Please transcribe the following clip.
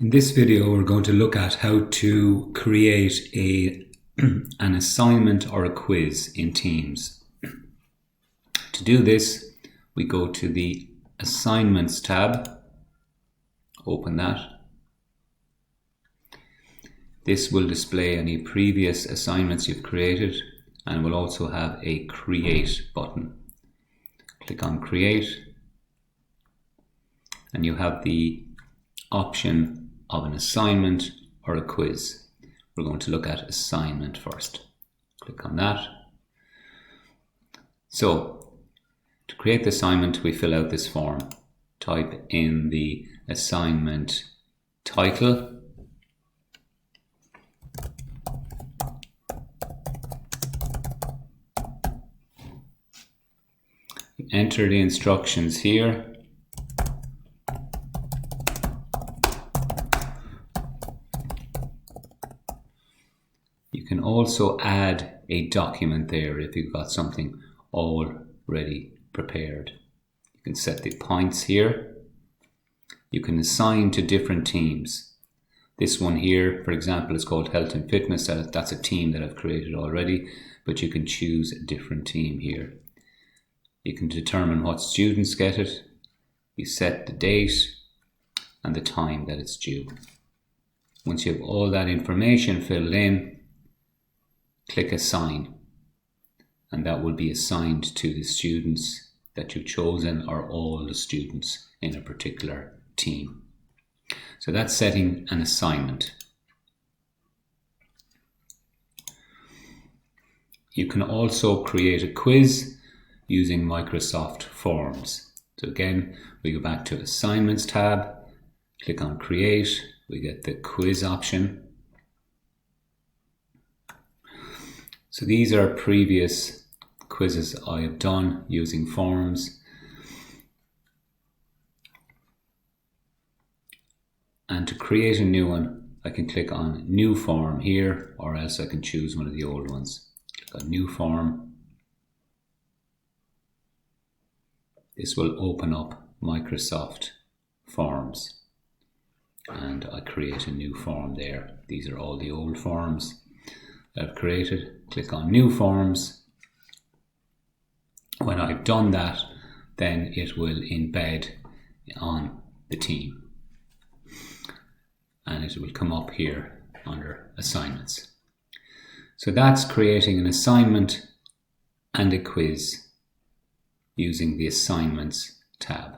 In this video, we're going to look at how to create an assignment or a quiz in Teams. To do this, we go to the Assignments tab, open that. This will display any previous assignments you've created and will also have a Create button. Click on Create and you have the option of an assignment or a quiz. We're going to look at assignment first. Click on that. So, to create the assignment, we fill out this form. Type in the assignment title. Enter the instructions here. You can also add a document there if you've got something already prepared. You can set the points here. You can assign to different teams. This one here, for example, is called Health and Fitness. That's a team that I've created already, but you can choose a different team here. You can determine what students get it. You set the date and the time that it's due. Once you have all that information filled in, click Assign, and that will be assigned to the students that you've chosen or all the students in a particular team. So that's setting an assignment. You can also create a quiz using Microsoft Forms. So again, we go back to Assignments tab, click on Create, we get the quiz option. So these are previous quizzes I have done using forms. And to create a new one, I can click on New Form here, or else I can choose one of the old ones. Click on New Form. This will open up Microsoft Forms. And I create a new form there. These are all the old forms that I've created. Click on New Forms. When I've done that, then it will embed on the team. And it will come up here under Assignments. So that's creating an assignment and a quiz using the Assignments tab.